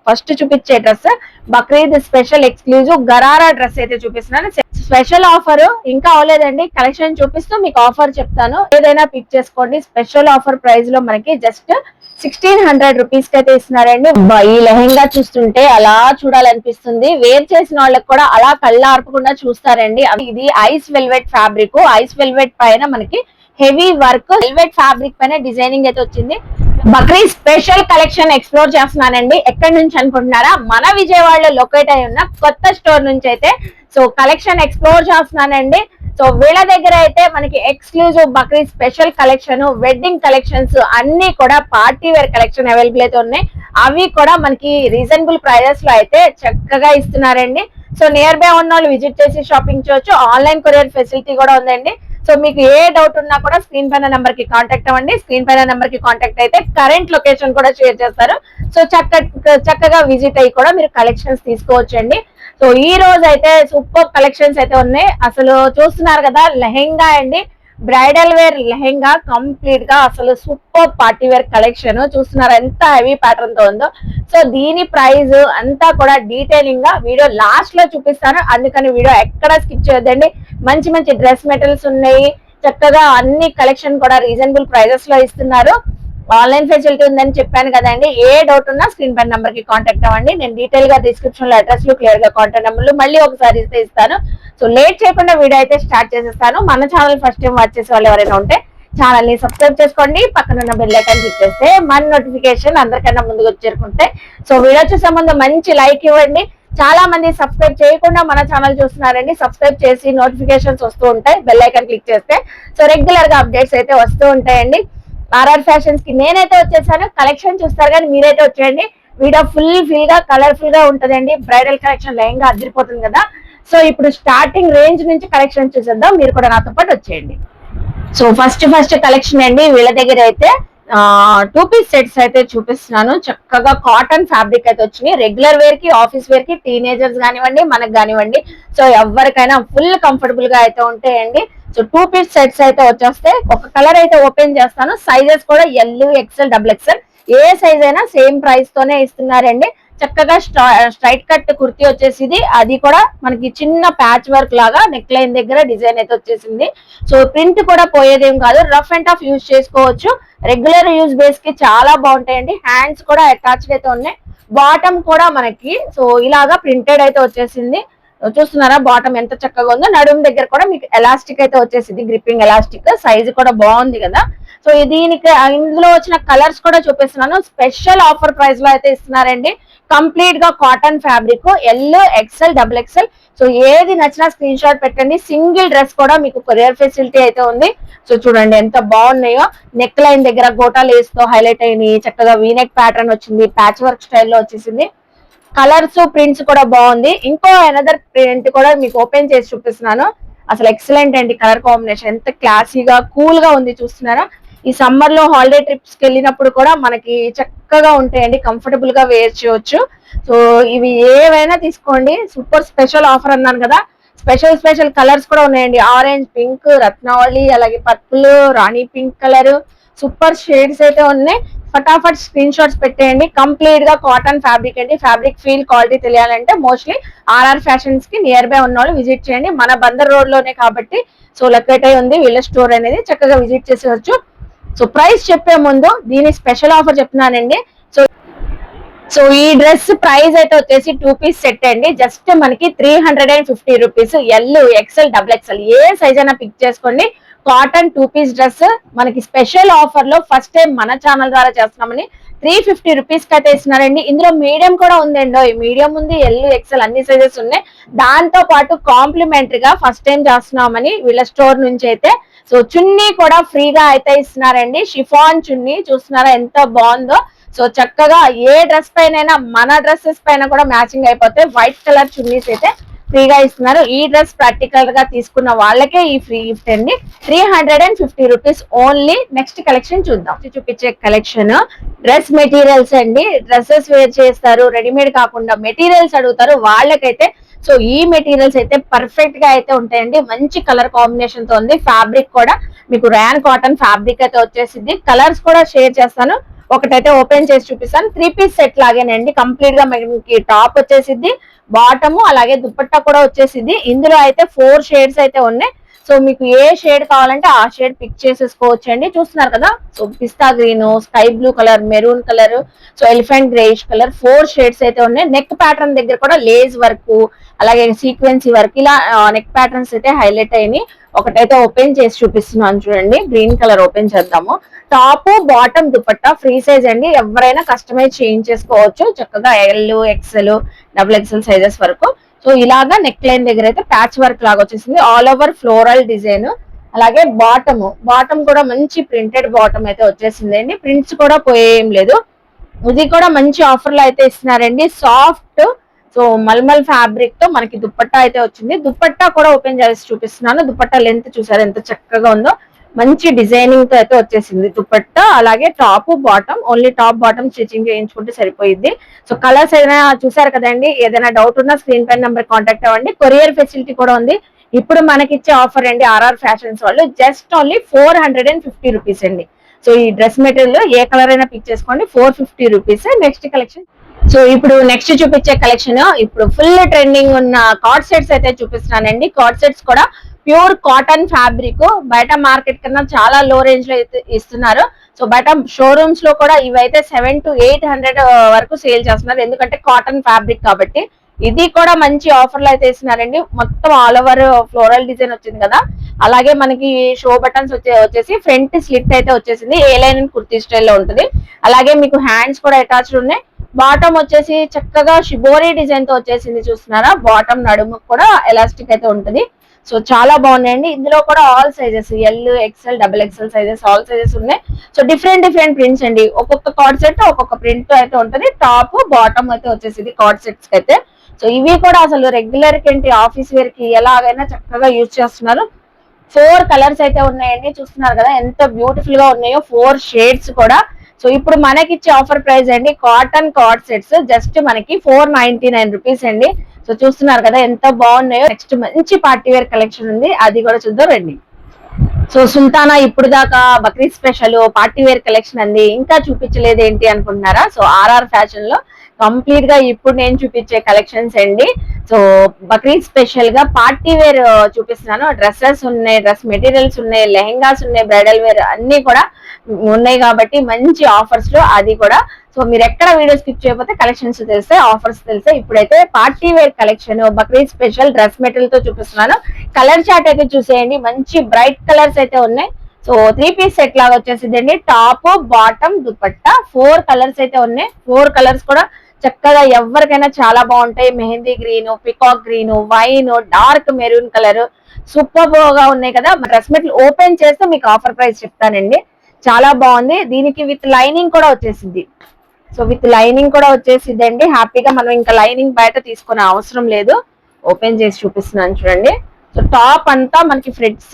First చూపించే dress Bakrid special exclusive gharara dress అయితే చూపిస్తున్నాను. స్పెషల్ ఆఫర్ ఇంకా అవలేదండి, కలెక్షన్ చూపిస్తూ మీకు ఆఫర్ చెప్తాను. ఏదైనా పిక్ చేసుకోండి. స్పెషల్ ఆఫర్ ప్రైస్ లో మనకి జస్ట్ 1600 రూపీస్ కి అయితే ఇస్తున్నారండి. ఈ లెహెంగా చూస్తుంటే అలా చూడాలనిపిస్తుంది. వేర్ చేసిన వాళ్ళకి కూడా అలా కళ్ళ ఆర్పకుండా చూస్తారండి. ఇది ice velvet fabric, ice velvet పైన మనకి హెవీ వర్క్, వెల్వెట్ ఫ్యాబ్రిక్ పైన డిజైనింగ్ అయితే వచ్చింది. బక్రీద్ స్పెషల్ కలెక్షన్ ఎక్స్ప్లోర్ చేస్తున్నానండి. ఎక్కడి నుంచి అనుకుంటున్నారా? మన విజయవాడలో లొకేట్ అయి ఉన్న కొత్త స్టోర్ నుంచి అయితే సో కలెక్షన్ ఎక్స్ప్లోర్ చేస్తున్నానండి. సో వీళ్ళ దగ్గర అయితే మనకి exclusive Bakrid special collection, wedding collections అన్ని కూడా పార్టీ వేర్ కలెక్షన్ అవైలబుల్ అయితే ఉన్నాయి. అవి కూడా మనకి రీజనబుల్ ప్రైజెస్ లో అయితే చక్కగా ఇస్తున్నారండి. సో నియర్ బై ఉన్న వాళ్ళు విజిట్ చేసి షాపింగ్ చేయొచ్చు. ఆన్లైన్ కొరియర్ ఫెసిలిటీ కూడా ఉందండి. సో మీకు ఏ డౌట్ ఉన్నా కూడా స్క్రీన్ పైన నెంబర్ కి కాంటాక్ట్ అవ్వండి. స్క్రీన్ పైన నెంబర్ కి కాంటాక్ట్ అయితే కరెంట్ లొకేషన్ కూడా షేర్ చేస్తారు. సో చక్కగా విజిట్ అయ్యి కూడా మీరు కలెక్షన్స్ తీసుకోవచ్చండి. సో ఈ రోజు అయితే సూపర్ కలెక్షన్స్ అయితే ఉన్నాయి. అసలు చూస్తున్నారు కదా, లెహెంగా అండి, బ్రైడల్ వేర్ లెహెంగా కంప్లీట్ గా అసలు సూపర్ పార్టీ వేర్ కలెక్షన్ చూస్తున్నారు ఎంత హెవీ ప్యాటర్న్ తో ఉందో. సో దీని ప్రైస్ అంతా కూడా డీటెయిలింగ్ గా వీడియో లాస్ట్ లో చూపిస్తాను, అందుకని వీడియో ఎక్కడ స్కిప్ చేయొద్దండి. మంచి మంచి డ్రెస్ మెటీరియల్స్ ఉన్నాయి, చక్కగా అన్ని కలెక్షన్ కూడా రీజనబుల్ ప్రైజెస్ లో ఇస్తున్నారు. ఆన్లైన్ ఫెసిలిటీ ఉందని చెప్పాను కదండి. ఏ డౌట్ ఉన్నా స్క్రీన్ పైన నెంబర్ కి కాంటాక్ట్ అవ్వండి. నేను డీటెయిల్ గా డిస్క్రిప్షన్ లో అడ్రస్ క్లియర్ గా కాంటాక్ట్ నెంబర్లు మళ్ళీ ఒకసారి ఇస్తాను. సో లేట్ చేయకుండా వీడియో అయితే స్టార్ట్ చేసేస్తాను. మన ఛానల్ ఫస్ట్ టైం వాచ్ చేసే వాళ్ళు ఎవరైనా ఉంటే ఛానల్ ని సబ్స్క్రైబ్ చేసుకోండి. పక్కన ఉన్న బెల్ ఐకాన్ క్లిక్ చేస్తే మన నోటిఫికేషన్ అందరికన్నా ముందుకు చేరుకుంటే సో వీడియో చూసే ముందు మంచి లైక్ ఇవ్వండి. చాలా మంది సబ్స్క్రైబ్ చేయకుండా మన ఛానల్ చూస్తున్నారండి. సబ్స్క్రైబ్ చేసి నోటిఫికేషన్స్ వస్తూ ఉంటాయి, బెల్ ఐకాన్ క్లిక్ చేస్తే సో రెగ్యులర్ గా అప్డేట్స్ అయితే వస్తూ ఉంటాయండి. ఆర్ఆర్ ఫ్యాషన్స్ కి నేనైతే వచ్చేసాను. కలెక్షన్ చూస్తారు కానీ మీరైతే వచ్చేయండి. వీడియో ఫుల్ గా కలర్ఫుల్ గా ఉంటదండి. బ్రైడల్ కలెక్షన్ లెహంగా అదిరిపోతుంది కదా. సో ఇప్పుడు స్టార్టింగ్ రేంజ్ నుంచి కలెక్షన్ చూసేద్దాం, మీరు కూడా నాతో పాటు వచ్చేయండి. సో ఫస్ట్ కలెక్షన్ అండి, వీళ్ళ దగ్గర అయితే 2 పీస్ సెట్స్ అయితే చూపిస్తున్నాను. చక్కగా కాటన్ ఫ్యాబ్రిక్ అయితే వచ్చినాయి. రెగ్యులర్ వేర్ కి, ఆఫీస్ వేర్ కి, టీనేజర్స్ కానివ్వండి, మనకు కానివ్వండి, సో ఎవరికైనా ఫుల్ కంఫర్టబుల్ గా అయితే ఉంటాయండి. సో 2 పీస్ సెట్స్ అయితే వచ్చేస్తే ఒక కలర్ అయితే ఓపెన్ చేస్తాను. సైజెస్ కూడా ఎల్, ఎక్స్ఎల్, XXL ఏ సైజ్ అయినా సేమ్ ప్రైస్ తోనే ఇస్తున్నారండి. చక్కగా స్ట్రైట్ కట్ కుర్తీ వచ్చేసింది. అది కూడా మనకి చిన్న ప్యాచ్ వర్క్ లాగా నెక్ లైన్ దగ్గర డిజైన్ అయితే వచ్చేసింది. సో ప్రింట్ కూడా పోయేదేం కాదు, రఫ్ అండ్ టఫ్ యూజ్ చేసుకోవచ్చు. రెగ్యులర్ యూజ్ బేస్ కి చాలా బాగుంటాయండి. హ్యాండ్స్ కూడా అటాచ్డ్ అయితే ఉన్నాయి. బాటమ్ కూడా మనకి సో ఇలాగా ప్రింటెడ్ అయితే వచ్చేసింది. చూస్తున్నారా బాటమ్ ఎంత చక్కగా ఉందో. నడుము దగ్గర కూడా మీకు ఎలాస్టిక్ అయితే వచ్చేసింది, గ్రిప్పింగ్ ఎలాస్టిక్. సైజ్ కూడా బాగుంది కదా. సో దీనికి ఇందులో వచ్చిన కలర్స్ కూడా చూపిస్తున్నాను. స్పెషల్ ఆఫర్ ప్రైస్ లో అయితే ఇస్తున్నారండి. కంప్లీట్ గా cotton fabric, L, XL, XXL. So ఏది నచ్చినా స్క్రీన్ షాట్ పెట్టండి. సింగిల్ డ్రెస్ కూడా మీకు కొరియర్ ఫెసిలిటీ అయితే ఉంది. సో చూడండి ఎంత బాగున్నాయో. నెక్ లైన్ దగ్గర గోటా లేస్ తో హైలైట్ అయినాయి. చక్కగా వీనెక్ ప్యాటర్న్ వచ్చింది, ప్యాచ్ వర్క్ స్టైల్లో వచ్చేసింది. కలర్స్, ప్రింట్స్ కూడా బాగుంది. ఇంకో అనదర్ ప్రింట్ కూడా మీకు ఓపెన్ చేసి చూపిస్తున్నాను. అసలు ఎక్సలెంట్ అండి, కలర్ కాంబినేషన్ ఎంత క్లాసీగా కూల్ గా ఉంది. చూస్తున్నారా, ఈ సమ్మర్ లో హాలిడే ట్రిప్స్ కి వెళ్ళినప్పుడు కూడా మనకి చక్కగా ఉంటాయండి, కంఫర్టబుల్ గా వేర్ చేయొచ్చు. సో ఇవి ఏవైనా తీసుకోండి. సూపర్ స్పెషల్ ఆఫర్ అన్నాను కదా. స్పెషల్ కలర్స్ కూడా ఉన్నాయండి. ఆరెంజ్, పింక్, రత్నావళి, అలాగే పర్పుల్, రాణి పింక్ కలర్, సూపర్ షేడ్స్ అయితే ఉన్నాయి. ఫటాఫట్ స్క్రీన్ షాట్స్ పెట్టేయండి. కంప్లీట్ గా కాటన్ ఫ్యాబ్రిక్ అండి. ఫ్యాబ్రిక్ ఫీల్, క్వాలిటీ తెలియాలంటే మోస్ట్లీ ఆర్ఆర్ ఫ్యాషన్స్ కి నియర్ బై ఉన్న వాళ్ళు విజిట్ చేయండి. మన బందర్ రోడ్ లోనే కాబట్టి సో లొకేట్ అయి ఉంది వీళ్ళ స్టోర్ అనేది. చక్కగా విజిట్ చేసేవచ్చు. సో ప్రైస్ చెప్పే ముందు దీని స్పెషల్ ఆఫర్ చెప్తున్నానండి. సో ఈ డ్రెస్ ప్రైస్ అయితే వచ్చేసి 2 పీస్ సెట్ అండి. జస్ట్ మనకి 350 రూపీస్. ఎల్, ఎక్స్ఎల్, XXL ఏ సైజ్ అయినా పిక్ చేసుకోండి. కాటన్ 2 పీస్ డ్రెస్ మనకి స్పెషల్ ఆఫర్ లో ఫస్ట్ టైం మన ఛానల్ ద్వారా చేస్తున్నామని 350 రూపీస్ కి అయితే ఇస్తున్నారండి. ఇందులో మీడియం కూడా ఉందండి. మీడియం ఉంది, ఎల్, ఎక్స్ఎల్ అన్ని సైజెస్ ఉన్నాయి. దాంతో పాటు కాంప్లిమెంటరీ గా ఫస్ట్ టైం చేస్తున్నామని వీళ్ళ స్టోర్ నుంచి అయితే సో చున్నీ కూడా ఫ్రీగా అయితే ఇస్తున్నారండి. షిఫాన్ చున్నీ చూస్తున్నారా ఎంత బాగుందో. సో చక్కగా ఏ డ్రెస్ పైన మన డ్రెస్సెస్ పైన కూడా మ్యాచింగ్ అయిపోతాయి. వైట్ కలర్ చున్నీస్ అయితే ఫ్రీగా ఇస్తున్నారు. ఈ డ్రెస్ ప్రాక్టికల్ గా తీసుకున్న వాళ్ళకే ఈ ఫ్రీ గిఫ్ట్ అండి. 350 రూపీస్ ఓన్లీ. నెక్స్ట్ కలెక్షన్ చూద్దాం. చూపించే కలెక్షన్ డ్రెస్ మెటీరియల్స్ అండి. డ్రెస్సెస్ వేర్ చేస్తారు, రెడీమేడ్ కాకుండా మెటీరియల్స్ అడుగుతారు వాళ్ళకైతే సో ఈ మెటీరియల్స్ అయితే పర్ఫెక్ట్ గా అయితే ఉంటాయండి. మంచి కలర్ కాంబినేషన్ తో ఉంది. ఫ్యాబ్రిక్ కూడా మీకు ర్యాన్ కాటన్ ఫ్యాబ్రిక్ అయితే వచ్చేసింది. కలర్స్ కూడా షేర్ చేస్తాను. ఒకటైతే ఓపెన్ చేసి చూపిస్తాను. 3 పీస్ సెట్ లాగేనండి. కంప్లీట్ గా మనకి టాప్ వచ్చేసిద్ది, బాటము అలాగే దుపట్టా కూడా వచ్చేసిద్ది. ఇందులో అయితే 4 షేడ్స్ అయితే ఉన్నాయి. సో మీకు ఏ షేడ్ కావాలంటే ఆ షేడ్ పిక్ చేసేసుకోవచ్చు అండి. చూస్తున్నారు కదా, so pista green, sky blue colour, maroon colour, so elephant greyish colour, 4 shades అయితే ఉన్నాయి. నెక్ ప్యాటర్న్ దగ్గర కూడా లేస్ వర్క్ అలాగే సీక్వెన్సీ వర్క్ ఇలా నెక్ ప్యాటర్న్స్ అయితే హైలైట్ అయినాయి. ఒకటైతే ఓపెన్ చేసి చూపిస్తున్నాను చూడండి. గ్రీన్ కలర్ ఓపెన్ చేద్దాము. Top bottom dupatta free size అండి. ఎవరైనా కస్టమైజ్ చేయించేసుకోవచ్చు చక్కగా. ఎల్, ఎక్సెల్, XXL సైజెస్ వరకు. సో ఇలాగా నెక్ లైన్ దగ్గర అయితే ప్యాచ్ వర్క్ లాగా వచ్చేసింది. All over floral design. అలాగే బాటమ్ కూడా మంచి ప్రింటెడ్ బాటమ్ అయితే వచ్చేసింది అండి. ప్రింట్స్ కూడా పోయేం లేదు. ఇది కూడా మంచి ఆఫర్ లో అయితే ఇస్తున్నారండి. సాఫ్ట్ సో మల్మల్ ఫ్యాబ్రిక్ తో మనకి దుపట్టా అయితే వచ్చింది. దుపట్టా కూడా ఓపెన్ చేసి చూపిస్తున్నాను. దుపట్టా లెంత్ చూసారు ఎంత చక్కగా ఉందో. మంచి డిజైనింగ్ తో అయితే వచ్చేసింది దుపట్టా. అలాగే top bottom, only top bottom stitching చేయించుకుంటే సరిపోయింది. సో కలర్స్ ఏదైనా చూసారు కదండి. ఏదైనా డౌట్ ఉన్నా స్క్రీన్ పైన నెంబర్ కాంటాక్ట్ అవ్వండి. కొరియర్ ఫెసిలిటీ కూడా ఉంది. ఇప్పుడు మనకిచ్చే ఆఫర్ అండి ఆర్ఆర్ ఫ్యాషన్స్ వాళ్ళు జస్ట్ ఓన్లీ 450 రూపీస్ అండి. సో ఈ డ్రెస్ మెటీరియల్ ఏ కలర్ అయినా పిక్ చేసుకోండి. 450 రూపీస్. Next collection. సో ఇప్పుడు నెక్స్ట్ చూపించే కలెక్షన్ ఇప్పుడు ఫుల్ ట్రెండింగ్ ఉన్న కార్డ్ సెట్స్ అయితే చూపిస్తున్నానండి. కార్డ్ సెట్స్ కూడా ప్యూర్ కాటన్ ఫ్యాబ్రిక్. బయట మార్కెట్ కన్నా చాలా లో రేంజ్ లో ఇస్తున్నారు. సో బయట షోరూమ్స్ లో కూడా ఇవైతే 700 to 800 వరకు సేల్ చేస్తున్నారు. ఎందుకంటే కాటన్ ఫ్యాబ్రిక్ కాబట్టి. ఇది కూడా మంచి ఆఫర్ లో అయితే ఇస్తున్నారండి. మొత్తం ఆల్ ఓవర్ ఫ్లోరల్ డిజైన్ వచ్చింది కదా. అలాగే మనకి షో బటన్స్ వచ్చేసి ఫ్రంట్ స్లిట్ అయితే వచ్చేసింది. ఏ లైన్ కుర్తీ స్టైల్ లో ఉంటుంది. అలాగే మీకు హ్యాండ్స్ కూడా అటాచ్డ్ ఉన్నాయి. బాటమ్ వచ్చేసి చక్కగా షిబోరీ డిజైన్ తో వచ్చేసింది. చూస్తున్నారా, బాటమ్ నడుము కూడా ఎలాస్టిక్ అయితే ఉంటుంది. సో చాలా బాగున్నాయండి. ఇందులో కూడా all sizes L, XXL, XXL sizes all sizes ఉన్నాయి. సో డిఫరెంట్ ప్రింట్స్ అండి. ఒక్కొక్క కార్డ్ సెట్ ఒక్కొక్క ప్రింట్ అయితే ఉంటుంది. టాప్ బాటమ్ అయితే వచ్చేసింది కార్డ్ సెట్స్ అయితే. సో ఇవి కూడా అసలు రెగ్యులర్ కి ఏంటి ఆఫీస్ వేర్ కి ఎలాగైనా చక్కగా యూజ్ చేస్తున్నారు. 4 కలర్స్ అయితే ఉన్నాయండి. చూస్తున్నారు కదా ఎంత బ్యూటిఫుల్ గా ఉన్నాయో. 4 షేడ్స్ కూడా. సో ఇప్పుడు మనకిచ్చే ఆఫర్ ప్రైస్ అండి కాటన్ కార్డ్ సెట్స్ జస్ట్ మనకి 499 రూపీస్ అండి. సో చూస్తున్నారు కదా ఎంత బాగున్నాయో. నెక్స్ట్ మంచి పార్టీ వేర్ కలెక్షన్ ఉంది, అది కూడా చూద్దాం రండి. సో సుల్తానా ఇప్పుడు దాకా Bakrid special party wear collection అంది, ఇంకా చూపించలేదు ఏంటి అనుకుంటున్నారా? సో ఆర్ఆర్ ఫ్యాషన్ లో కంప్లీట్ గా ఇప్పుడు నేను చూపించే కలెక్షన్స్ అండి. సో బక్రీద్ స్పెషల్ గా పార్టీ వేర్ చూపిస్తున్నాను. డ్రెస్సెస్ ఉన్నాయి, డ్రెస్ మెటీరియల్స్ ఉన్నాయి, లెహెంగాస్ ఉన్నాయి, బ్రైడల్ వేర్ అన్ని కూడా ఉన్నాయి కాబట్టి మంచి ఆఫర్స్ లో అది కూడా. సో మీరు ఎక్కడ వీడియో స్కిప్ చేయకపోతే కలెక్షన్స్ తెలిస్తే ఆఫర్స్ తెలిస్తే. ఇప్పుడైతే party wear collection Bakrid special dress material తో చూపిస్తున్నాను. కలర్ చార్ట్ అయితే చూసేయండి. మంచి బ్రైట్ కలర్స్ అయితే ఉన్నాయి. సో 3 పీస్ సెట్ లాగా వచ్చేసిందండి. టాప్ బాటమ్ దుపట్టా 4 కలర్స్ అయితే ఉన్నాయి. 4 కలర్స్ కూడా చక్కగా ఎవరికైనా చాలా బాగుంటాయి. Mehndi green, peacock green, wine, dark maroon colour super గా ఉన్నాయి కదా. డ్రెస్ మెటీరియల్ ఓపెన్ చేస్తే మీకు ఆఫర్ ప్రైస్ చెప్తానండి. చాలా బాగుంది. దీనికి విత్ లైనింగ్ కూడా వచ్చేసింది. సో విత్ లైనింగ్ కూడా వచ్చేసిందండి. హ్యాపీగా మనం ఇంకా లైనింగ్ బయట తీసుకునే అవసరం లేదు. ఓపెన్ చేసి చూపిస్తున్నాను చూడండి. సో టాప్ అంతా మనకి ఫ్రంట్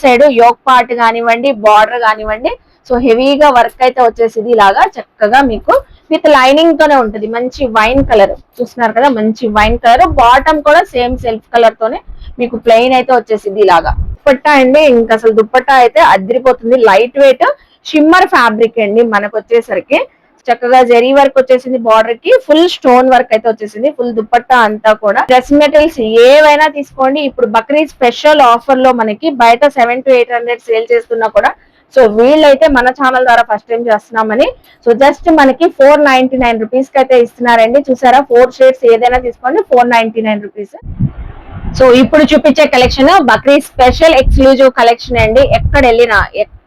సైడ్ యోక్ పార్ట్ కానివ్వండి, బార్డర్ కానివ్వండి, సో హెవీగా వర్క్ అయితే వచ్చేసింది. ఇలాగా చక్కగా మీకు విత్ లైనింగ్ తోనే ఉంటుంది. మంచి వైన్ కలర్ చూస్తున్నారు కదా, మంచి వైన్ కలర్. బాటమ్ కూడా సేమ్ సెల్ఫ్ కలర్ తోనే మీకు ప్లెయిన్ అయితే వచ్చేసింది. ఇలాగా దుపట్టా అండి, ఇంకా అసలు దుపట్టా అయితే అదిరిపోతుంది. లైట్ వెయిట్ షిమ్మర్ ఫ్యాబ్రిక్ అండి. మనకు వచ్చేసరికి చక్కగా జెరీ వర్క్ వచ్చేసింది. బార్డర్ కి ఫుల్ స్టోన్ వర్క్ అయితే వచ్చేసింది. ఫుల్ దుపట్టా అంతా కూడా. డ్రెస్ మెటీరియల్స్ ఏవైనా తీసుకోండి. ఇప్పుడు బక్రీద్ స్పెషల్ ఆఫర్ లో మనకి బయట 700 to 800 సేల్ చేస్తున్నా కూడా సో వీళ్ళైతే మన ఛానల్ ద్వారా ఫస్ట్ టైం చేస్తున్నామని సో జస్ట్ మనకి 499 రూపీస్ కి అయితే ఇస్తున్నారండి. చూసారా, 4 షేడ్స్ ఏదైనా తీసుకోండి 499 రూపీస్. సో ఇప్పుడు చూపించే collection Bakrid special exclusive collection అండి. ఎక్కడ వెళ్ళినా,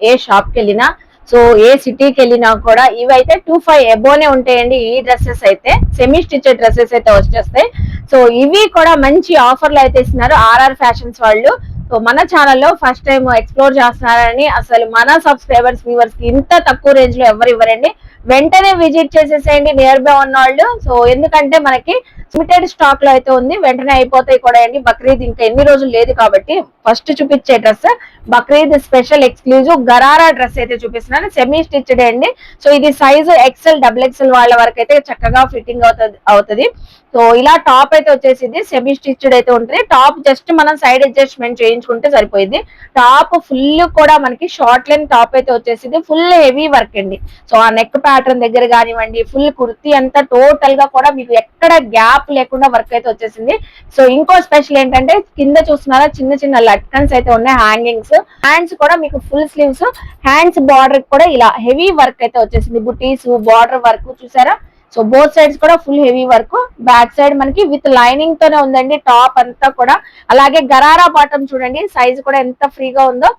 ఏ షాప్ కి వెళ్ళినా, సో ఏ సిటీకి వెళ్ళినా కూడా ఇవైతే 25 ఎబోనే ఉంటాయండి. ఈ డ్రెస్సెస్ అయితే సెమీ స్టిచ్డ్ డ్రెస్సెస్ అయితే వచ్చేస్తాయి. సో ఇవి కూడా మంచి ఆఫర్లు అయితే ఇస్తున్నారు ఆర్ఆర్ ఫ్యాషన్స్ వాళ్ళు. సో మన ఛానల్లో ఫస్ట్ టైం ఎక్స్ప్లోర్ చేస్తున్నారని అసలు మన సబ్స్క్రైబర్స్ వ్యూవర్స్ కి ఇంత తక్కువ రేంజ్ లో ఎవరు ఇవ్వరండి. వెంటనే విజిట్ చేసేసేయండి నియర్ బై ఉన్న వాళ్ళు. సో ఎందుకంటే మనకి లిమిటెడ్ స్టాక్ లో అయితే ఉంది, వెంటనే అయిపోతాయి కూడా అండి. బక్రీద్ ఇంకా ఎన్ని రోజులు లేదు కాబట్టి ఫస్ట్ చూపించే dress Bakrid special exclusive gharara dress అయితే చూపిస్తున్నాను. సెమీ స్టిచ్డ్ అండి. సో ఇది సైజు ఎక్సెల్ డబుల్ ఎక్సెల్ వాళ్ళ వరకు అయితే చక్కగా ఫిట్టింగ్ అవుతుంది. సో ఇలా టాప్ అయితే వచ్చేసింది, సెమీ స్టిచ్డ్ అయితే ఉంటుంది. టాప్ జస్ట్ మనం సైడ్ అడ్జస్ట్మెంట్ చేయించుకుంటే సరిపోయింది. టాప్ ఫుల్ కూడా మనకి షార్ట్ లెంత్ టాప్ అయితే వచ్చేసింది, ఫుల్ హెవీ వర్క్ అండి. సో ఆ నెక్ ప్యాటర్న్ దగ్గర కానివ్వండి, ఫుల్ కుర్తీ అంతా టోటల్ గా కూడా మీకు ఎక్కడ గ్యాప్ లేకుండా వర్క్ అయితే వచ్చేసింది. సో ఇంకో స్పెషల్ ఏంటంటే కింద చూస్తున్నారా చిన్న చిన్న లట్కన్స్ అయితే ఉన్నాయి, హ్యాంగింగ్స్. హ్యాండ్స్ కూడా మీకు ఫుల్ స్లీవ్స్, హ్యాండ్స్ బార్డర్ కూడా ఇలా హెవీ వర్క్ అయితే వచ్చేసింది. బుటీస్ బార్డర్ వర్క్ చూసారా. సో బోత్ సైడ్స్ కూడా full heavy work. Back side మనకి విత్ లైనింగ్ తోనే ఉందండి టాప్ అంతా కూడా. అలాగే గరారా బాటమ్ చూడండి, సైజ్ కూడా ఎంత ఫ్రీగా ఉందో.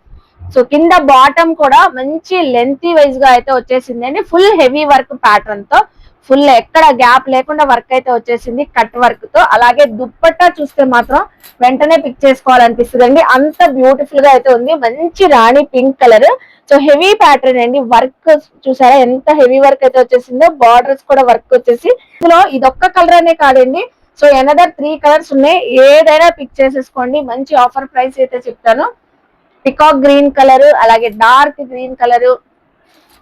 సో కింద బాటమ్ కూడా మంచి లెంతీ వైజ్ గా అయితే వచ్చేసింది అండి, ఫుల్ హెవీ వర్క్ ప్యాటర్న్ తో. ఫుల్ ఎక్కడ గ్యాప్ లేకుండా వర్క్ అయితే వచ్చేసింది కట్ వర్క్ తో. అలాగే దుప్పట్టా చూస్తే మాత్రం వెంటనే పిక్ చేసుకోవాలనిపిస్తుంది అండి, అంత బ్యూటిఫుల్ గా అయితే ఉంది. మంచి rani pink colour. So heavy pattern అండి, వర్క్ చూసారా ఎంత హెవీ వర్క్ అయితే వచ్చేసిందో. బార్డర్స్ కూడా వర్క్ వచ్చేసి ఇందులో ఇదొక్క కలర్ అనే కాదండి. సో ఎనదర్ 3 కలర్స్ ఉన్నాయి, ఏదైనా పిక్ చేసేసుకోండి. మంచి ఆఫర్ ప్రైస్ అయితే చెప్తాను. పికాక్ గ్రీన్ కలర్, అలాగే డార్క్ గ్రీన్ కలర్,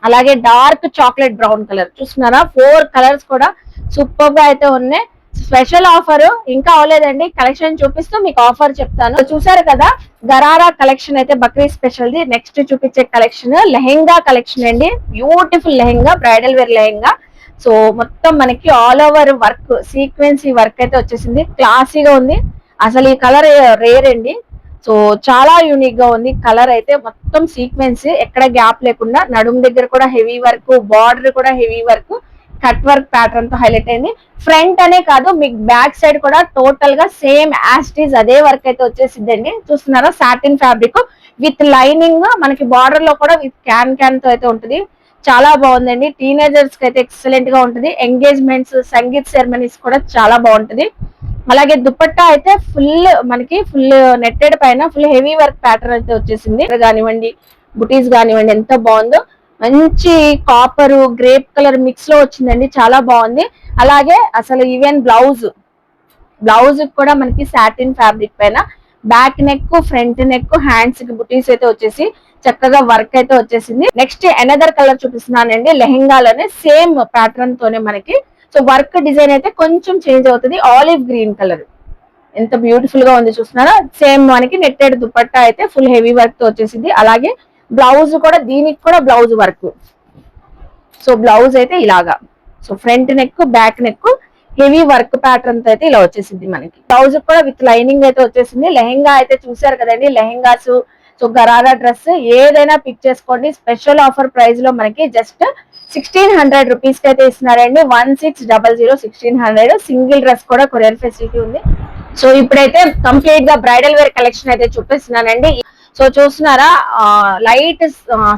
అలాగే డార్క్ చాక్లెట్ బ్రౌన్ కలర్ చూస్తున్నారా. 4 కలర్స్ కూడా సూపర్ గా అయితే ఉన్నాయి. స్పెషల్ ఆఫర్ ఇంకా అవ్వలేదండి, కలెక్షన్ చూపిస్తూ మీకు ఆఫర్ చెప్తాను. చూసారు కదా గరారా కలెక్షన్ అయితే బక్రీద్ స్పెషల్ ది. నెక్స్ట్ చూపించే కలెక్షన్ లెహెంగా కలెక్షన్ అండి. Beautiful lehenga, bridal wear lehenga. So మొత్తం మనకి all over work, sequence work అయితే వచ్చేసింది, క్లాసీగా ఉంది. అసలు ఈ కలర్ రేర్ అండి. సో చాలా యూనిక్ గా ఉంది కలర్ అయితే. మొత్తం సీక్వెన్స్ ఎక్కడ గ్యాప్ లేకుండా, నడుము దగ్గర కూడా హెవీ వర్క్, బార్డర్ కూడా heavy work, cut work pattern తో హైలైట్ అయింది. ఫ్రంట్ అనే కాదు మీకు బ్యాక్ సైడ్ కూడా టోటల్ గా సేమ్ యాస్టీజ్ అదే వర్క్ అయితే వచ్చేసిందండి. చూస్తున్నారా సాటిన్ ఫ్యాబ్రిక్ విత్ లైనింగ్, మనకి బార్డర్ లో కూడా విత్ క్యాన్ తో అయితే ఉంటుంది. చాలా బాగుందండి. టీనేజర్స్ కి అయితే ఎక్సలెంట్ గా ఉంటుంది. ఎంగేజ్మెంట్స్, సంగీత్ సెరమనీస్ కూడా చాలా బాగుంటది. అలాగే దుపట్టా అయితే ఫుల్ మనకి ఫుల్ నెట్టెడ్ పైన ఫుల్ హెవీ వర్క్ ప్యాటర్న్ అయితే వచ్చేసింది. కానివ్వండి, బుటీస్ కానివ్వండి, ఎంత బాగుందో. మంచి కాపర్ గ్రేప్ కలర్ మిక్స్ లో వచ్చిందండి, చాలా బాగుంది. అలాగే అసలు ఈవెన్ బ్లౌజ్ కూడా మనకి సాటిన్ ఫ్యాబ్రిక్ పైన back neck, front neck, hands కి బుటీస్ అయితే వచ్చేసి చక్కగా వర్క్ అయితే వచ్చేసింది. నెక్స్ట్ అనదర్ కలర్ చూపిస్తున్నానండి, లెహెంగాలోనే సేమ్ ప్యాటర్న్ తోనే మనకి. సో వర్క్ డిజైన్ అయితే కొంచెం చేంజ్ అవుతుంది. ఆలివ్ గ్రీన్ కలర్ ఎంత బ్యూటిఫుల్ గా ఉంది చూస్తున్నారా. సేమ్ మనకి నెట్టెడ్ దుపట్టా అయితే ఫుల్ హెవీ వర్క్ తో వచ్చేసింది. అలాగే బ్లౌజ్ కూడా, దీనికి కూడా బ్లౌజ్ వర్క్. సో బ్లౌజ్ అయితే ఇలాగా, so front neck, back neck heavy work pattern తో అయితే ఇలా వచ్చేసింది మనకి. బ్లౌజ్ కూడా విత్ లైనింగ్ అయితే వచ్చేసింది. లెహెంగా అయితే చూసారు కదండి, లెహెంగాస్. సో గరారా డ్రెస్ ఏదైనా పిక్ చేసుకోండి. స్పెషల్ ఆఫర్ ప్రైస్ లో మనకి జస్ట్ 1600 రూపీస్ కి అయితే ఇస్తున్నారండి. 1600, 1600. సింగిల్ డ్రెస్ కూడా కొరియర్ ఫెసిలిటీ ఉంది. సో ఇప్పుడైతే కంప్లీట్ గా బ్రైడల్ వేర్ కలెక్షన్ అయితే చూపిస్తున్నానండి. సో చూస్తున్నారా లైట్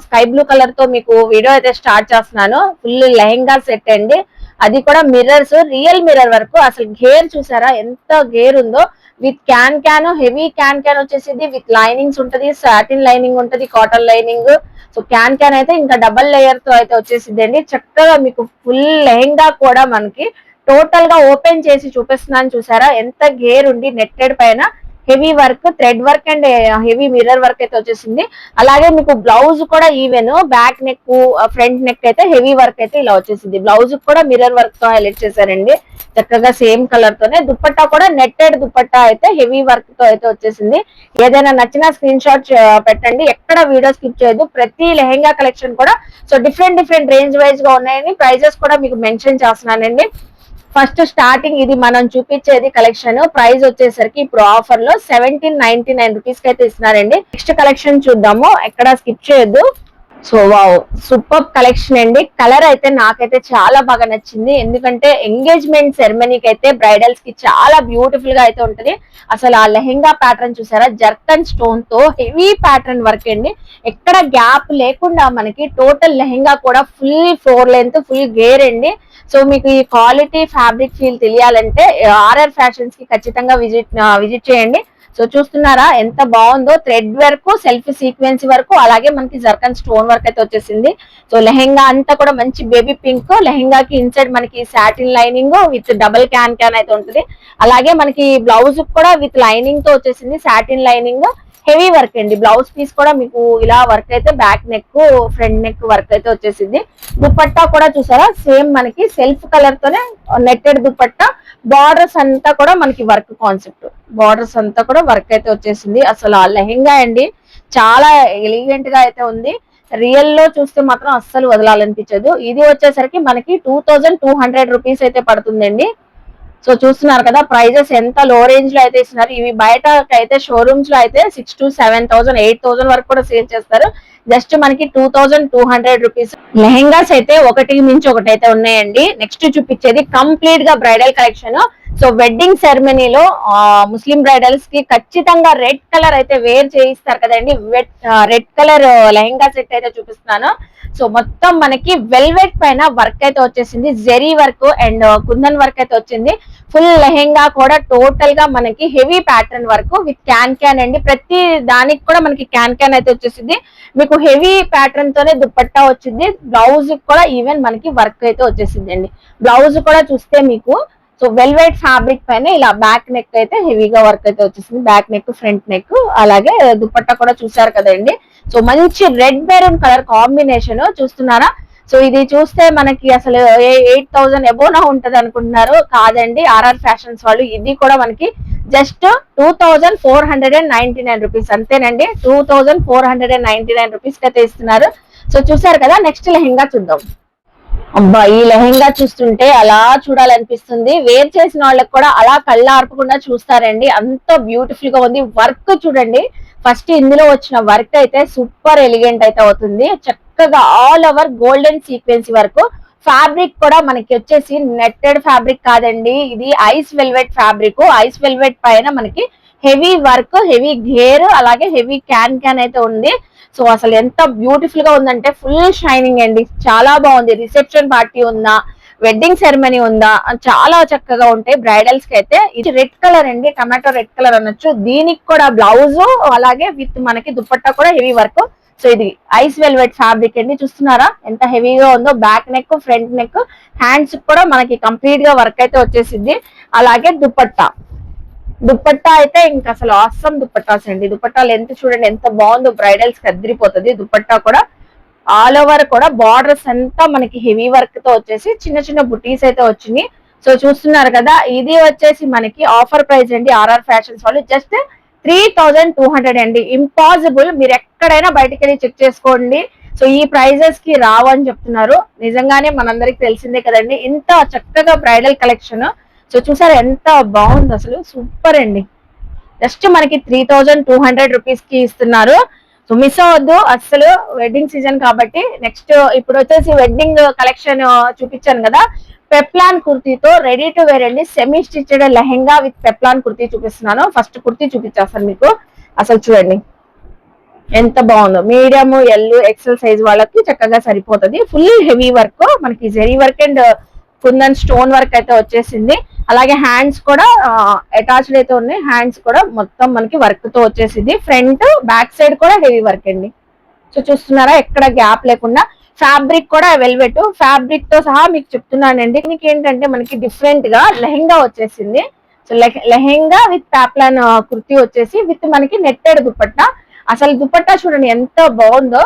స్కై బ్లూ కలర్ తో మీకు వీడియో అయితే స్టార్ట్ చేస్తున్నాను. ఫుల్ లెహెంగా సెట్ అండి, అది కూడా మిర్రర్స్, రియల్ మిర్రర్ వరకు. అసలు గేర్ చూసారా ఎంత గేర్ ఉందో. విత్ క్యాన్ హెవీ క్యాన్ వచ్చేసింది, విత్ లైనింగ్స్ ఉంటది, సాటిన్ లైనింగ్ ఉంటది, కాటన్ లైనింగ్. సో క్యాన్ అయితే ఇంకా డబల్ లేయర్ తో అయితే వచ్చేసింది అండి. చక్కగా మీకు ఫుల్ లెహెంగా కూడా మనకి టోటల్ గా ఓపెన్ చేసి చూపిస్తున్నాను చూసారా. ఎంత గేర్ ఉండి నెట్టెడ్ పైన heavy work, thread work and heavy mirror work అయితే వచ్చేసింది. అలాగే మీకు బ్లౌజ్ కూడా even back neck, front neck అయితే హెవీ వర్క్ అయితే ఇలా వచ్చేసింది. బ్లౌజ్ కూడా మిర్రర్ వర్క్ తో హైలైట్ చేశారండి చక్కగా సేమ్ కలర్ తోనే. దుపట్టా కూడా నెట్టెడ్ దుపట్టా అయితే హెవీ వర్క్ తో అయితే వచ్చేసింది. ఏదైనా నచ్చిన స్క్రీన్ షాట్ పెట్టండి, ఎక్కడ వీడియో స్కిప్ చేయదు. ప్రతి లెహెంగా కలెక్షన్ కూడా సో డిఫరెంట్ రేంజ్ వైజ్ గా ఉన్నాయని ప్రైజెస్ కూడా మీకు మెన్షన్ చేస్తున్నానండి. ఫస్ట్ స్టార్టింగ్ ఇది మనం చూపించేది కలెక్షన్ ప్రైస్ వచ్చేసరికి ఇప్పుడు ఆఫర్ లో 1799 రూపీస్ కి అయితే ఇస్తున్నారండి. నెక్స్ట్ కలెక్షన్ చూద్దాము, ఎక్కడ స్కిప్ చేయొద్దు. సో వావ్, సూపర్ కలెక్షన్ అండి. కలర్ అయితే నాకైతే చాలా బాగా నచ్చింది, ఎందుకంటే ఎంగేజ్మెంట్ సెరమనీకి అయితే బ్రైడల్స్ కి చాలా బ్యూటిఫుల్ గా అయితే ఉంటది. అసలు ఆ లెహెంగా ప్యాటర్న్ చూసారా, జర్కన్ స్టోన్ తో హెవీ ప్యాటర్న్ వర్క్ అండి. ఎక్కడ గ్యాప్ లేకుండా మనకి టోటల్ లెహెంగా కూడా ఫుల్ 4 లెంత్, ఫుల్ గేర్ అండి. సో మీకు ఈ క్వాలిటీ ఫ్యాబ్రిక్ ఫీల్ తెలియాలంటే ఆర్ఆర్ ఫ్యాషన్స్ కి ఖచ్చితంగా విజిట్ చేయండి. సో చూస్తున్నారా ఎంత బాగుందో, థ్రెడ్ వర్క్, సెల్ఫ్ సీక్వెన్సీ వరకు, అలాగే మనకి జర్కన్ స్టోన్ వర్క్ అయితే వచ్చేసింది. సో లెహెంగా అంతా కూడా మంచి బేబీ పింక్, లెహెంగాకి ఇన్సైడ్ మనకి satin lining with double can అయితే ఉంటుంది. అలాగే మనకి బ్లౌజ్ కూడా విత్ లైనింగ్ తో వచ్చేసింది, సాటిన్ లైనింగ్, హెవీ వర్క్ అండి. బ్లౌజ్ పీస్ కూడా మీకు ఇలా వర్క్ అయితే, back neck, front neck work అయితే వచ్చేసింది. దుపట్టా కూడా చూసారా సేమ్ మనకి సెల్ఫ్ కలర్ తోనే నెట్టెడ్ దుపట్టా, బార్డర్స్ అంతా కూడా మనకి వర్క్ కాన్సెప్ట్, బార్డర్స్ అంతా కూడా వర్క్ అయితే వచ్చేసింది. అసలు ఆ లెహెంగా అండి చాలా ఎలిగెంట్ గా అయితే ఉంది. రియల్ లో చూస్తే మాత్రం అస్సలు వదలాలనిపించదు. ఇది వచ్చేసరికి మనకి 2200 రూపీస్ అయితే పడుతుందండి. సో చూస్తున్నారు కదా ప్రైజెస్ ఎంత లో రేంజ్ లో అయితే ఇస్తున్నారు. ఇవి బయట అయితే షోరూమ్స్ లో అయితే 6,000 to 7,000 8,000 వరకు కూడా సేల్ చేస్తారు. జస్ట్ మనకి 2200 రూపీస్ లెహెంగాస్ అయితే ఒకటికి మించి ఒకటి అయితే ఉన్నాయండి. నెక్స్ట్ చూపించేది కంప్లీట్ గా బ్రైడల్ కలెక్షన్. సో వెడ్డింగ్ సెరమనీలో ముస్లిం బ్రైడల్స్ కి ఖచ్చితంగా రెడ్ కలర్ అయితే వేర్ చేయిస్తారు కదండి. రెడ్ కలర్ లెహెంగా సెట్ అయితే చూపిస్తున్నాను. సో మొత్తం మనకి వెల్వెట్ పైన వర్క్ అయితే వచ్చేసింది, zari work and kundan work అయితే వచ్చింది. ఫుల్ లెహెంగా కూడా టోటల్ గా మనకి heavy pattern work with can అండి. ప్రతి దానికి కూడా మనకి క్యాన్ అయితే వచ్చేసింది. మీకు హెవీ ప్యాటర్న్ తోనే దుపట్టా వచ్చింది. బ్లౌజ్ కూడా ఈవెన్ మనకి వర్క్ అయితే వచ్చేసింది అండి. బ్లౌజ్ కూడా చూస్తే మీకు సో వెల్వెట్ ఫ్యాబ్రిక్ పైన ఇలా బ్యాక్ నెక్ అయితే హెవీగా వర్క్ అయితే వచ్చేసింది, బ్యాక్ నెక్, ఫ్రంట్ నెక్, అలాగే దుపట్టా కూడా చూసారు కదండి. సో మంచి రెడ్ మెరూన్ కలర్ కాంబినేషన్ చూస్తున్నారా. సో ఇది చూస్తే మనకి అసలు 8,000 ఎబోనా ఉంటది అనుకుంటున్నారు, కాదండి. ఆర్ఆర్ ఫ్యాషన్స్ వాళ్ళు ఇది కూడా మనకి జస్ట్ 2499 రూపీస్ అంతేనండి. 2499 రూపీస్ అయితే ఇస్తున్నారు. సో చూసారు కదా. నెక్స్ట్ లెహెంగా చూద్దాం. అబ్బా ఈ లెహెంగా చూస్తుంటే అలా చూడాలనిపిస్తుంది. వేర్ చేసిన వాళ్ళకి కూడా అలా కళ్ళ ఆర్పకుండా చూస్తారండి, అంత బ్యూటిఫుల్ గా ఉంది. వర్క్ చూడండి, ఫస్ట్ ఇందులో వచ్చిన వర్క్ అయితే సూపర్ ఎలిగెంట్ అయితే అవుతుంది. చక్కగా all over golden sequence work. Fabric కూడా మనకి వచ్చేసి నెట్టెడ్ ఫ్యాబ్రిక్ కాదండి, ఇది ice velvet fabric. Ice velvet పైన మనకి హెవీ వర్క్, హెవీ గేర్, అలాగే హెవీ క్యాన్ అయితే ఉంది. సో అసలు ఎంత బ్యూటిఫుల్ గా ఉందంటే ఫుల్ షైనింగ్ అండి, చాలా బాగుంది. రిసెప్షన్ పార్టీ ఉందా, వెడ్డింగ్ సెరమనీ ఉందా, చాలా చక్కగా ఉంటాయి బ్రైడల్స్ కి అయితే. ఇది రెడ్ కలర్ అండి, టమాటో రెడ్ కలర్ అనొచ్చు. దీనికి కూడా బ్లౌజ్ అలాగే విత్ మనకి దుపట్టా కూడా హెవీ వర్క్. సో ఇది ఐస్ వెల్వెట్ ఫ్యాబ్రిక్ అండి, చూస్తున్నారా ఎంత హెవీగా ఉందో. Back neck, front neck, hands కూడా మనకి కంప్లీట్ గా వర్క్ అయితే వచ్చేసింది. అలాగే దుపట్టా అయితే ఇంకా అసలు ఆసమ్ దుపట్టాస్ అండి. దుపట్టా లెంత్ చూడండి ఎంత బాగుందో, బ్రైడల్స్ కి అదిరిపోతుంది. దుపట్టా కూడా ఆల్ ఓవర్ కూడా బార్డర్స్ అంతా మనకి హెవీ వర్క్ తో వచ్చేసి చిన్న చిన్న బుటీస్ అయితే వచ్చినాయి. సో చూస్తున్నారు కదా, ఇది వచ్చేసి మనకి ఆఫర్ ప్రైస్ అండి. ఆర్ఆర్ ఫ్యాషన్స్ వాళ్ళు జస్ట్ 3200 అండి. ఇంపాసిబుల్, మీరు ఎక్కడైనా బయటకు వెళ్ళి చెక్ చేసుకోండి. సో ఈ ప్రైజెస్ కి రావని చెప్తున్నారు. నిజంగానే మనందరికి తెలిసిందే కదండి, ఇంత చక్కగా బ్రైడల్ కలెక్షన్. సో చూసారు ఎంత బాగుంది, అసలు సూపర్ అండి. జస్ట్ మనకి 3200 రూపీస్ కి ఇస్తున్నారు. సో మిస్ అవ్వద్దు అసలు, వెడ్డింగ్ సీజన్ కాబట్టి. నెక్స్ట్ ఇప్పుడు వచ్చేసి వెడ్డింగ్ కలెక్షన్ చూపించాను కదా, పెప్లాన్ కుర్తీతో రెడీ టు వేర్ అండి. Semi stitched lehenga with peplum kurti చూపిస్తున్నాను. ఫస్ట్ కుర్తీ చూపించేస్తాను మీకు. అసలు చూడండి ఎంత బాగుందో, మీడియం, ఎల్, ఎక్సెల్ సైజ్ వాళ్ళకి చక్కగా సరిపోతుంది. ఫుల్ హెవీ వర్క్, మనకి zari work and kundan stone work అయితే వచ్చేసింది. అలాగే హ్యాండ్స్ కూడా అటాచ్డ్ అయితే ఉన్నాయి. హ్యాండ్స్ కూడా మొత్తం మనకి వర్క్ తో వచ్చేసింది. ఫ్రంట్, బ్యాక్ సైడ్ కూడా హెవీ వర్క్ అండి. సో చూస్తున్నారా ఎక్కడ గ్యాప్ లేకుండా. ఫ్యాబ్రిక్ కూడా వెల్వెట్ ఫ్యాబ్రిక్ తో సహా మీకు చెప్తున్నానండి. మీకు ఏంటంటే మనకి డిఫరెంట్ గా లెహెంగా వచ్చేసింది. సో లెహెంగా విత్ ప్యాప్లాన్ కుర్తీ వచ్చేసి విత్ మనకి నెట్టెడ్ దుపట్టా. అసలు దుపట్టా చూడండి ఎంత బాగుందో.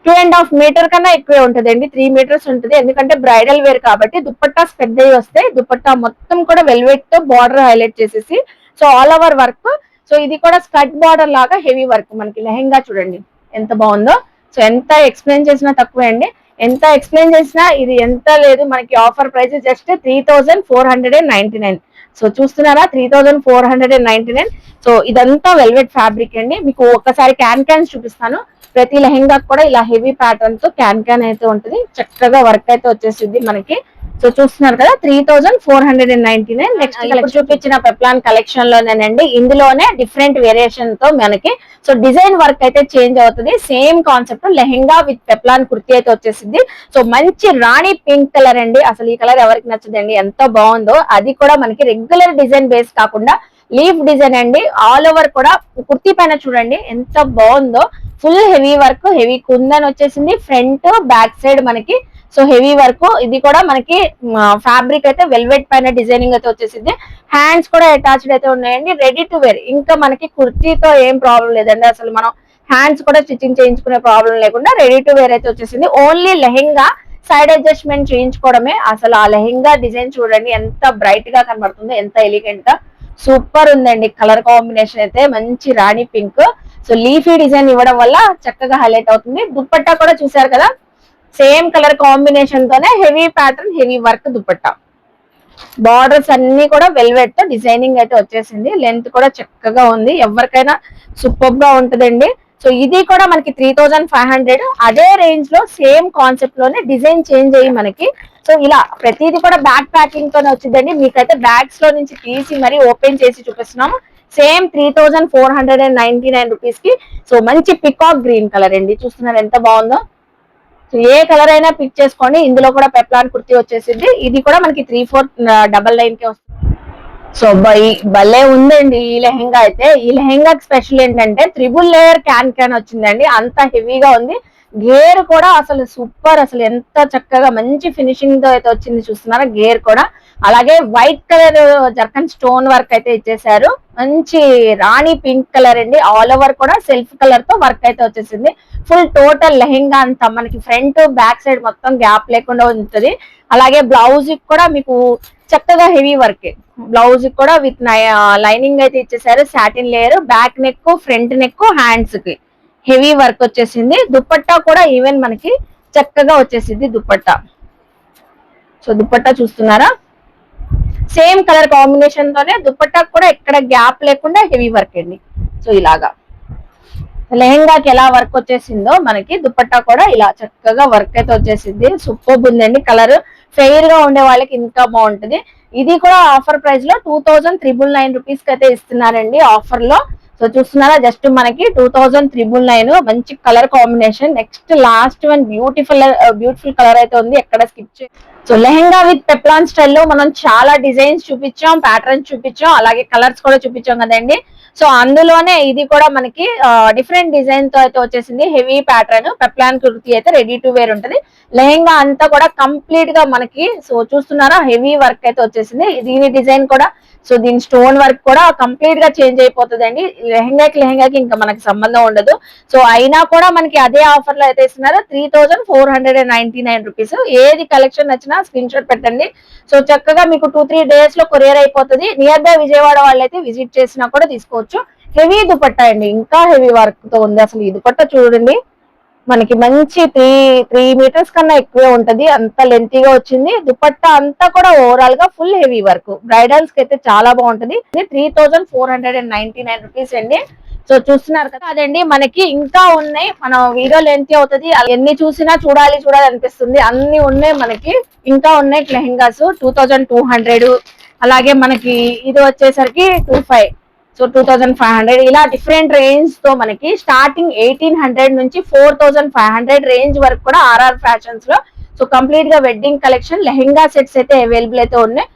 2.5 మీటర్ కన్నా ఎక్కువే ఉంటదండి, 3 మీటర్స్ ఉంటుంది. ఎందుకంటే బ్రైడల్ వేర్ కాబట్టి దుపట్టాస్ పెద్దవి వస్తాయి. దుపట్టా మొత్తం కూడా వెల్వెట్ తో బార్డర్ హైలైట్ చేసేసి, so all over work. So ఇది కూడా స్కర్ట్ బార్డర్ లాగా హెవీ వర్క్. మనకి లెహెంగా చూడండి ఎంత బాగుందో. సో ఎంత ఎక్స్ప్లెయిన్ చేసినా తక్కువే అండి, ఎంత ఎక్స్ప్లెయిన్ చేసినా ఇది ఎంత లేదు. మనకి ఆఫర్ ప్రైస్ జస్ట్ 3499. సో చూస్తున్నారా 3499. సో ఇదంతా వెల్వెట్ ఫ్యాబ్రిక్ అండి. మీకు ఒక్కసారి క్యాన్స్ చూపిస్తాను. ప్రతి లెహెంగా కూడా ఇలా హెవీ ప్యాటర్న్ తో క్యాన్ అయితే ఉంటుంది. చక్కగా వర్క్ అయితే వచ్చేసింది మనకి. సో చూస్తున్నారు కదా 3499. నెక్స్ట్ చూపించిన పెప్లాన్ కలెక్షన్ లోనేనండి, ఇందులోనే డిఫరెంట్ వేరియేషన్ తో మనకి సో డిజైన్ వర్క్ అయితే చేంజ్ అవుతుంది. Same concept lehenga with peplum kurti అయితే వచ్చేసింది. సో మంచి రాణి పింక్ కలర్ అండి. అసలు ఈ కలర్ ఎవరికి నచ్చదండి, ఎంత బాగుందో. అది కూడా మనకి రెగ్యులర్ డిజైన్ బేస్ కాకుండా లీఫ్ డిజైన్ అండి. ఆల్ ఓవర్ కూడా కుర్తీ పైన చూడండి ఎంత బాగుందో. Full heavy work, heavy kundan వచ్చేసింది. ఫ్రంట్ బ్యాక్ సైడ్ మనకి సో హెవీ వర్క్. ఇది కూడా మనకి ఫ్యాబ్రిక్ అయితే వెల్వెట్ పైన డిజైనింగ్ అయితే వచ్చేసింది. హ్యాండ్స్ కూడా అటాచ్డ్ అయితే ఉన్నాయండి. Ready to wear. ఇంకా మనకి కుర్తీతో ఏం ప్రాబ్లం లేదండి. అసలు మనం హ్యాండ్స్ కూడా స్టిచ్చింగ్ చేయించుకునే ప్రాబ్లం లేకుండా రెడీ టు వేర్ అయితే వచ్చేసింది. ఓన్లీ లెహెంగా సైడ్ అడ్జస్ట్మెంట్ చేయించుకోవడమే. అసలు ఆ లెహెంగా డిజైన్ చూడండి ఎంత బ్రైట్ గా కనబడుతుందో, ఎంత ఎలిగెంట్ గా సూపర్ ఉందండి. కలర్ కాంబినేషన్ అయితే మంచి rani pink. So leafy design ఇవ్వడం వల్ల చక్కగా హైలైట్ అవుతుంది. దుపట్టా కూడా చూసారు కదా, సేమ్ కలర్ కాంబినేషన్ తోనే heavy pattern, heavy work dupatta. Borders అన్ని కూడా వెల్వెట్ తో డిజైనింగ్ అయితే వచ్చేసింది. లెంత్ కూడా చక్కగా ఉంది. ఎవరికైనా సూపర్ గా ఉంటుందండి. సో ఇది కూడా మనకి 3500. అదే రేంజ్ లో సేమ్ కాన్సెప్ట్ లోనే డిజైన్ చేంజ్ అయ్యి మనకి సో ఇలా ప్రతిదీ కూడా బ్యాక్ ప్యాకింగ్ తోనే వచ్చిందండి. మీకైతే బ్యాగ్స్ లో నుంచి తీసి మరి ఓపెన్ చేసి చూపిస్తున్నాము. సేమ్ 3499 రూపీస్ కి. సో మంచి పికాక్ గ్రీన్ కలర్ అండి. చూస్తున్నారు ఎంత బాగుందో. సో ఏ కలర్ అయినా పిక్ చేసుకోండి. ఇందులో కూడా పెప్లాన్ కుర్తీ వచ్చేసింది. ఇది కూడా మనకి 3499 కే వస్తుంది. సో భలే ఉందండి ఈ లెహెంగా అయితే. ఈ లెహెంగాకి స్పెషల్ ఏంటంటే త్రిబుల్ లేయర్ క్యాన్ వచ్చిందండి. అంత హెవీగా ఉంది. గేర్ కూడా అసలు సూపర్. అసలు ఎంత చక్కగా మంచి ఫినిషింగ్ తో అయితే వచ్చింది చూస్తున్నారా. గేర్ కూడా అలాగే white colour zircon stone work అయితే ఇచ్చేసారు. మంచి రాణి పింక్ కలర్ అండి. ఆల్ ఓవర్ కూడా సెల్ఫ్ కలర్ తో వర్క్ అయితే వచ్చేసింది. ఫుల్ టోటల్ లెహెంగా అంతా మనకి ఫ్రంట్ బ్యాక్ సైడ్ మొత్తం గ్యాప్ లేకుండా ఉంటుంది. అలాగే బ్లౌజ్ కూడా మీకు చక్కగా హెవీ వర్క్. బ్లౌజ్ కూడా విత్ లైనింగ్ అయితే ఇచ్చేసారు. Satin layer. Back neck, front neck, hands కి హెవీ వర్క్ వచ్చేసింది. దుపట్టా కూడా ఈవెన్ మనకి చక్కగా వచ్చేసింది దుపట్టా. సో దుపట్టా చూస్తున్నారా, సేమ్ కలర్ కాంబినేషన్ తోనే దుపట్టా కూడా ఎక్కడ గ్యాప్ లేకుండా హెవీ వర్క్ అండి. సో ఇలాగా లెహెంగాకి ఎలా వర్క్ వచ్చేసిందో మనకి దుపట్టా కూడా ఇలా చక్కగా వర్క్ అయితే వచ్చేసింది. సూపర్ ఉందండి. కలర్ ఫెయిర్ గా ఉండే వాళ్ళకి ఇంకా బాగుంటది. ఇది కూడా ఆఫర్ ప్రైస్ లో 2999 రూపీస్ కి అయితే ఇస్తున్నారండి ఆఫర్ లో. సో చూస్తున్నారా, జస్ట్ మనకి 2999. మంచి colour combination. Next last one beautiful colour అయితే ఉంది. ఎక్కడ స్కిప్ చే. సో లెహెంగా విత్ పెప్లాన్ స్టైల్లో మనం చాలా డిజైన్స్ చూపించాం, ప్యాటర్న్స్ చూపించాం, అలాగే కలర్స్ కూడా చూపించాం కదండి. సో అందులోనే ఇది కూడా మనకి డిఫరెంట్ డిజైన్ తో అయితే వచ్చేసింది. హెవీ ప్యాటర్న్ పెప్లాన్ కుర్తీ అయితే రెడీ టు వేర్ ఉంటుంది. లెహెంగా అంతా కూడా కంప్లీట్ గా మనకి సో చూస్తున్నారా హెవీ వర్క్ అయితే వచ్చేసింది. దీని డిజైన్ కూడా సో దీని స్టోన్ వర్క్ కూడా కంప్లీట్ గా చేంజ్ అయిపోతుందండి. లెహెంగాకి ఇంకా మనకి సంబంధం ఉండదు. సో అయినా కూడా మనకి అదే ఆఫర్ లో అయితే ఇస్తున్నారు. 3499 రూపీస్. ఏది కలెక్షన్ నచ్చినా స్క్రీన్ షాట్ పెట్టండి. సో చక్కగా మీకు 2-3 డేస్ లో కొరియర్ అయిపోతుంది. నియర్ బై విజయవాడ వాళ్ళైతే విజిట్ చేసినా కూడా తీసుకోవచ్చు. హెవీ దుపట్టా అండి, ఇంకా హెవీ వర్క్ తో ఉంది. అసలు ఈ దుపట్టా చూడండి, మనకి మంచి 3 మీటర్స్ కన్నా ఎక్కువే ఉంటది. అంత లెంతీగా వచ్చింది. దుపట్టా అంతా కూడా ఓవరాల్ గా ఫుల్ హెవీ వర్క్. బ్రైడల్స్ కి అయితే చాలా బాగుంటది. 3499 రూపీస్ అండి. సో చూస్తున్నారు కదా, అదండి మనకి ఇంకా ఉన్నాయి. మనం వీడియో లెంతీ అవుతుంది, ఎన్ని చూసినా చూడాలి అనిపిస్తుంది. అన్ని ఉన్నాయి మనకి, ఇంకా ఉన్నాయి లెహెంగాస్. 2200. అలాగే మనకి ఇది వచ్చేసరికి 2500. సో 2500 ఇలా డిఫరెంట్ రేంజ్ తో మనకి స్టార్టింగ్ 1800 నుంచి 4500 రేంజ్ వరకు కూడా ఆర్ఆర్ ఫ్యాషన్స్ లో సో కంప్లీట్ గా వెడ్డింగ్ కలెక్షన్ లెహెంగా సెట్స్ అయితే అవైలబుల్ అయితే ఉన్నాయి.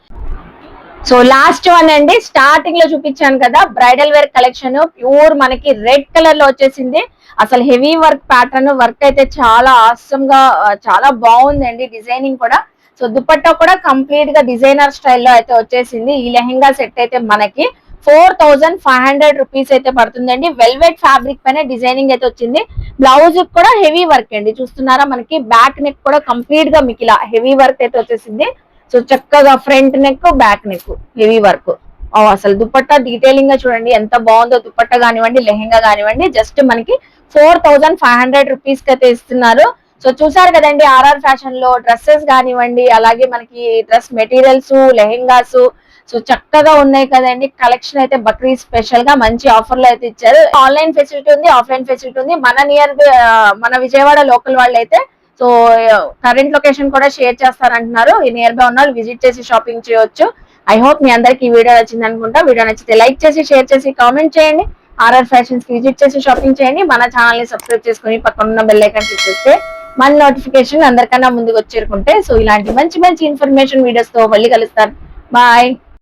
సో లాస్ట్ వన్ అండి, స్టార్టింగ్ లో చూపించాను కదా బ్రైడల్ వేర్ కలెక్షన్. ప్యూర్ మనకి రెడ్ కలర్ లో వచ్చేసింది. అసలు హెవీ వర్క్ ప్యాటర్న్ వర్క్ అయితే చాలా ఆసమ్ గా చాలా బాగుందండి. డిజైనింగ్ కూడా సో దుపట్టా కూడా కంప్లీట్ గా డిజైనర్ స్టైల్లో అయితే వచ్చేసింది. ఈ లెహెంగా సెట్ అయితే మనకి 4500 రూపీస్ అయితే పడుతుందండి. వెల్వెట్ ఫ్యాబ్రిక్ పైన డిజైనింగ్ అయితే వచ్చింది. బ్లౌజ్ కూడా హెవీ వర్క్ అండి. చూస్తున్నారా, మనకి బ్యాక్ నెక్ కూడా కంప్లీట్ గా మీకు ఇలా హెవీ వర్క్ అయితే వచ్చేసింది. సో చక్కగా front neck, back neck heavy work. అసలు దుపట్టా డీటెయిలింగ్ గా చూడండి ఎంత బాగుందో. దుపట్టా కానివ్వండి, లెహెంగా కానివ్వండి, జస్ట్ మనకి 4500 రూపీస్ కి అయితే ఇస్తున్నారు. సో చూసారు కదండి, ఆర్ఆర్ ఫ్యాషన్ లో డ్రెస్సెస్ కానివ్వండి, అలాగే మనకి డ్రెస్ మెటీరియల్స్, లెహెంగాస్ సో చక్కగా ఉన్నాయి కదండి. కలెక్షన్ అయితే బక్రీద్ స్పెషల్ గా మంచి ఆఫర్ లో అయితే ఇచ్చారు. ఆన్లైన్ ఫెసిలిటీ ఉంది, ఆఫ్లైన్ ఫెసిలిటీ ఉంది. మన విజయవాడ లోకల్ వాళ్ళు అయితే సో కరెంట్ లొకేషన్ కూడా షేర్ చేస్తారంటున్నారు. ఈ నియర్ బై ఉన్న విజిట్ చేసి షాపింగ్ చేయొచ్చు. ఐ హోప్ మీ అందరికి ఈ వీడియో నచ్చింది అనుకుంటా. వీడియో నచ్చితే లైక్ చేసి, షేర్ చేసి, కామెంట్ చేయండి. ఆర్ఆర్ ఫ్యాషన్స్ కి విజిట్ చేసి షాపింగ్ చేయండి. మన ఛానల్ ని సబ్స్క్రైబ్ చేసుకుని పక్కన ఉన్న బెల్ ఐకాన్ క్లిక్ చేస్తే మన నోటిఫికేషన్ అందరికన్నా ముందుకు వచ్చేరుకుంటే సో ఇలాంటి మంచి ఇన్ఫర్మేషన్ వీడియోస్ తో మళ్ళీ కలుస్తాను. బాయ్.